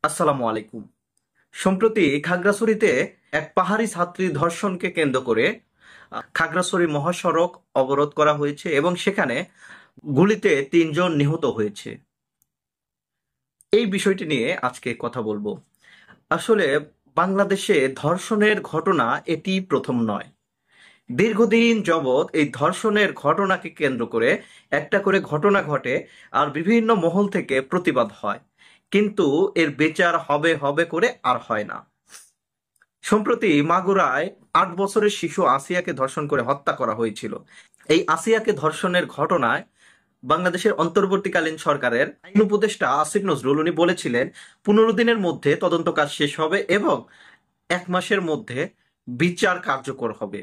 আসসালামু আলাইকুম। সম্প্রতি খাগড়াছড়িতে এক পাহাড়ি ছাত্রী ধর্ষণকে কেন্দ্র করে খাগড়াছড়ি মহাসড়ক অবরোধ করা হয়েছে এবং সেখানে গুলিতে ৩ জন নিহত হয়েছে। এই বিষয়টি নিয়ে আজকে কথা বলবো। আসলে বাংলাদেশে ধর্ষণের ঘটনা এটি প্রথম নয়। দীর্ঘদিন যাবৎ এই ধর্ষণের ঘটনাকে কেন্দ্র করে একটা করে ঘটনা ঘটে আর বিভিন্ন মহল থেকে প্রতিবাদ হয়, কিন্তু এর বিচার হবে হবে করে আর হয় না। সম্প্রতি মাগুরায় ৮ বছরের শিশু আসিয়াকে ধর্ষণ করে হত্যা করা হয়েছিল। এই আসিয়াকে ধর্ষণের ঘটনায় বাংলাদেশের অন্তর্বর্তীকালীন সরকারের আইন উপদেষ্টা আসিফ নজরুল উনি বলেছিলেন ১৫ দিনের মধ্যে তদন্ত কাজ শেষ হবে এবং ১ মাসের মধ্যে বিচার কার্যকর হবে।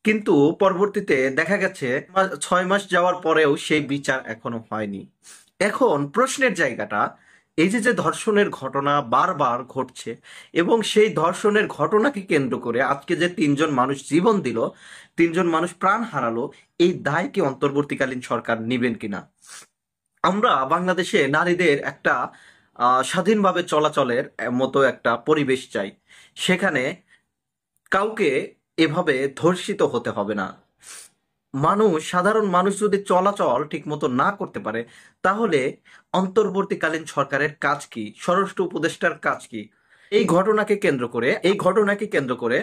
কিন্তু পরবর্তীতে দেখা গেছে ৬ মাস যাওয়ার পরেও সেই বিচার এখনো হয়নি। এখন প্রশ্নের জায়গাটা, এই যে যে ধর্ষণের ঘটনা বারবার ঘটছে এবং সেই ধর্ষণের ঘটনাকে কেন্দ্র করে আজকে যে ৩ জন মানুষ জীবন দিল, ৩ জন মানুষ প্রাণ হারালো, এই দায় কি অন্তর্বর্তীকালীন সরকার নিবেন কিনা? আমরা বাংলাদেশে নারীদের একটা স্বাধীনভাবে চলাচলের মতো একটা পরিবেশ চাই। সেখানে কাউকে এভাবে ধর্ষিত হতে হবে না। সাধারণ মানুষ যদি চলাচল ঠিকমতো না করতে পারে, তাহলে অন্তর্বর্তীকালীন সরকারের কাজ কি, স্বরাষ্ট্র উপদেষ্টার কাজ কি? এই ঘটনাকে কেন্দ্র করে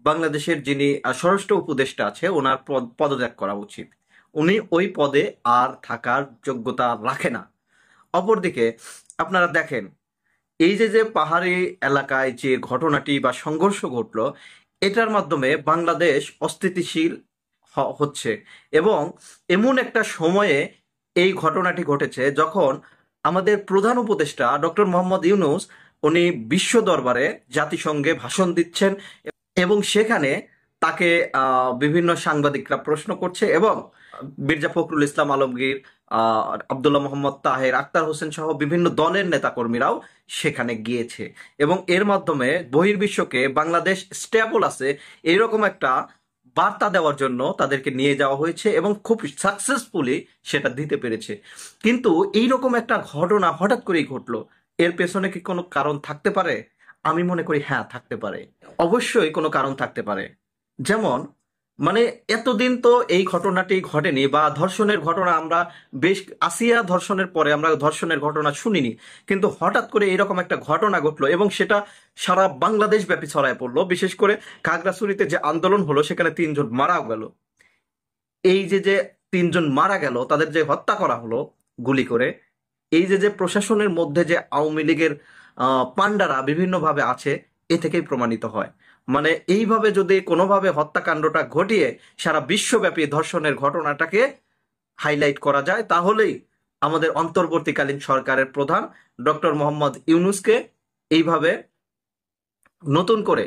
বাংলাদেশের যিনি স্বরাষ্ট্র উপদেষ্টা আছে ওনার পদত্যাগ করা উচিত। উনি ওই পদে আর থাকার যোগ্যতা রাখে না। অপরদিকে আপনারা দেখেন, এই যে যে পাহাড়ি এলাকায় যে ঘটনাটি বা সংঘর্ষ ঘটলো, এটার মাধ্যমে বাংলাদেশ অস্থিতিশীল হচ্ছে এবং এমন একটা সময়ে এই ঘটনাটি ঘটেছে যখন আমাদের প্রধান উপদেষ্টা ডক্টর মোহাম্মদ ইউনূস উনি বিশ্ব দরবারে জাতিসংঘে ভাষণ দিচ্ছেন এবং সেখানে তাকে বিভিন্ন সাংবাদিকরা প্রশ্ন করছে এবং মির্জা ফখরুল ইসলাম আলমগীর, আব্দুল্লাহ মোহাম্মদ তাহের, আক্তার হোসেন সহ বিভিন্ন দলের নেতাকর্মীরাও সেখানে গিয়েছে এবং এর মাধ্যমে বহির্বিশ্বকে বাংলাদেশ স্টেবল আছে এরকম একটা বার্তা দেওয়ার জন্য তাদেরকে নিয়ে যাওয়া হয়েছে এবং খুব সাকসেসফুলি সেটা দিতে পেরেছে। কিন্তু এইরকম একটা ঘটনা হঠাৎ করেই ঘটলো, এর পেছনে কি কোনো কারণ থাকতে পারে? আমি মনে করি হ্যাঁ, থাকতে পারে। অবশ্যই কোনো কারণ থাকতে পারে। যেমন, এতদিন তো এই ঘটনাটি ঘটেনি বা ধর্ষণের ঘটনা আমরা বেশ, আসিয়া ধর্ষণের পরে আমরা ধর্ষণের ঘটনা শুনিনি, কিন্তু হঠাৎ করে এরকম একটা ঘটনা ঘটলো এবং সেটা সারা বাংলাদেশ ব্যাপী ছড়ায় পড়লো। বিশেষ করে খাগড়াছড়িতে যে আন্দোলন হলো সেখানে ৩ জন মারা গেল। এই যে যে ৩ জন মারা গেল, তাদের যে হত্যা করা হলো গুলি করে, এই যে যে প্রশাসনের মধ্যে যে আওয়ামী লীগের পান্ডারা বিভিন্নভাবে আছে, এ থেকেই প্রমাণিত হয়। এইভাবে যদি কোনোভাবে হত্যাকাণ্ডটা ঘটিয়ে সারা বিশ্বব্যাপী ধর্ষণের ঘটনাটাকে হাইলাইট করা যায়, তাহলেই আমাদের অন্তর্বর্তীকালীন সরকারের প্রধান ডক্টর মোহাম্মদ ইউনূসকে এইভাবে নতুন করে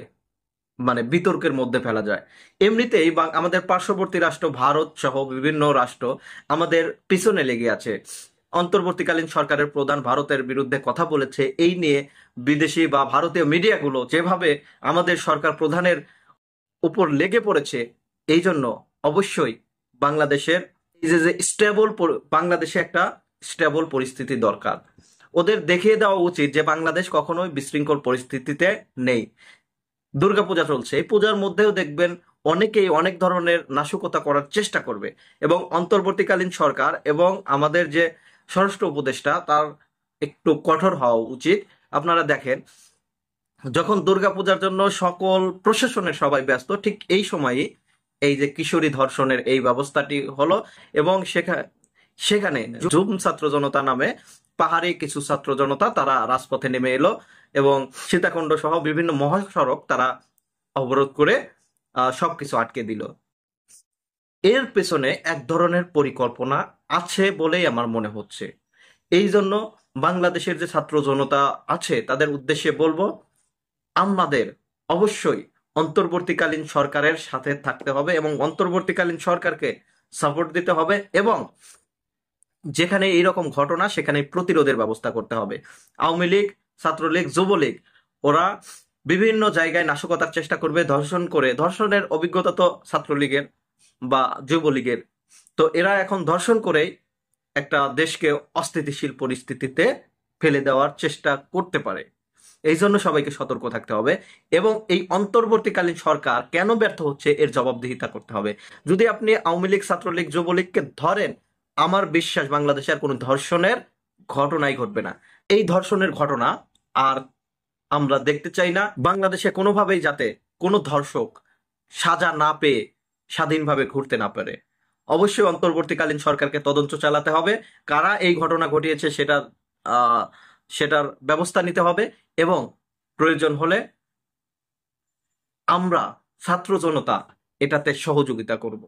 বিতর্কের মধ্যে ফেলা যায়। এমনিতেই বা আমাদের পার্শ্ববর্তী রাষ্ট্র ভারত সহ বিভিন্ন রাষ্ট্র আমাদের পিছনে লেগে আছে। অন্তর্বর্তীকালীন সরকারের প্রধান ভারতের বিরুদ্ধে কথা বলেছে। এই নিয়ে বিদেশি বা ভারতীয় মিডিয়াগুলো যেভাবে আমাদের সরকার প্রধানের উপর লেগে পড়েছে, এই জন্য অবশ্যই বাংলাদেশের এই যে যে স্টেবল বাংলাদেশে একটা স্টেবল পরিস্থিতি দরকার। ওদের দেখিয়ে দেওয়া উচিত যে বাংলাদেশ কখনোই বিশৃঙ্খল পরিস্থিতিতে নেই। দুর্গাপূজা চলছে, এই পূজার মধ্যেও দেখবেন অনেকেই অনেক ধরনের নাশকতা করার চেষ্টা করবে এবং অন্তর্বর্তীকালীন সরকার এবং আমাদের যে স্বরাষ্ট্র উপদেষ্টা তার একটু কঠোর হওয়া উচিত। আপনারা দেখেন, যখন দুর্গাপূজার জন্য সকল প্রশাসনের সবাই ব্যস্ত, ঠিক এই সময়ই এই যে কিশোরী ধর্ষণের এই ব্যবস্থাটি হলো এবং সেখানে জুম ছাত্র জনতা নামে পাহাড়ি কিছু ছাত্র জনতা তারা রাজপথে নেমে এলো এবং সীতাকুণ্ড সহ বিভিন্ন মহাসড়ক তারা অবরোধ করে সবকিছু আটকে দিল। এর পেছনে এক ধরনের পরিকল্পনা আছে বলেই আমার মনে হচ্ছে। এই জন্য বাংলাদেশের যে ছাত্র জনতা আছে তাদের উদ্দেশ্যে বলবো, আমাদের অবশ্যই অন্তর্বর্তীকালীন সরকারের সাথে থাকতে হবে এবং অন্তর্বর্তীকালীন সরকারকে সাপোর্ট দিতে হবে এবং যেখানে এইরকম ঘটনা সেখানে প্রতিরোধের ব্যবস্থা করতে হবে। আওয়ামী লীগ, ছাত্রলীগ, যুবলীগ ওরা বিভিন্ন জায়গায় নাশকতার চেষ্টা করবে, ধর্ষণের অভিজ্ঞতা তো ছাত্রলীগের বা যুবলীগের, তো এরা এখন ধর্ষণ করে একটা দেশকে অস্থিতিশীল পরিস্থিতিতে ফেলে দেওয়ার চেষ্টা করতে পারে। এই জন্য সবাইকে সতর্ক থাকতে হবে এবং এই অন্তর্বর্তীকালীন সরকার কেন ব্যর্থ হচ্ছে এর জবাবদিহিতা করতে হবে। যদি আপনি আওয়ামী লীগ, ছাত্রলীগ, যুবলীগকে ধরেন, আমার বিশ্বাস বাংলাদেশে আর কোনো ধর্ষণের ঘটনাই ঘটবে না। এই ধর্ষণের ঘটনা আর আমরা দেখতে চাই না। বাংলাদেশে কোনোভাবেই যাতে কোনো ধর্ষক সাজা না পেয়ে স্বাধীনভাবে ঘুরতে না পারে। অবশ্যই অন্তর্বর্তীকালীন সরকারকে তদন্ত চালাতে হবে, কারা এই ঘটনা ঘটিয়েছে সেটার ব্যবস্থা নিতে হবে এবং প্রয়োজন হলে আমরা ছাত্র জনতা এটাতে সহযোগিতা করব।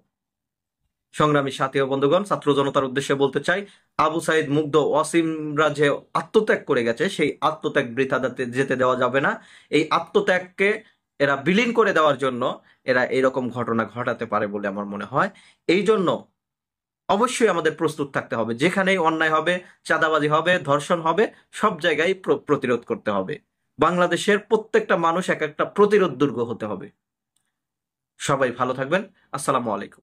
সংগ্রামী সাথী ও বন্ধুগণ, ছাত্র জনতার উদ্দেশ্যে বলতে চাই, আবু সাইদ, মুগ্ধ, ওয়াসিমরা যে আত্মত্যাগ করে গেছে, সেই আত্মত্যাগ বৃথা যেতে দেওয়া যাবে না। এই আত্মত্যাগকে এরা বিলীন করে দেওয়ার জন্য এরা এইরকম ঘটনা ঘটাতে পারে বলে আমার মনে হয়। এই জন্য অবশ্যই আমাদের প্রস্তুত থাকতে হবে। যেখানেই অন্যায় হবে, চাঁদাবাজি হবে, ধর্ষণ হবে, সব জায়গায় প্রতিরোধ করতে হবে। বাংলাদেশের প্রত্যেকটা মানুষ এক একটা প্রতিরোধ দুর্গ হতে হবে। সবাই ভালো থাকবেন। আসসালামু আলাইকুম।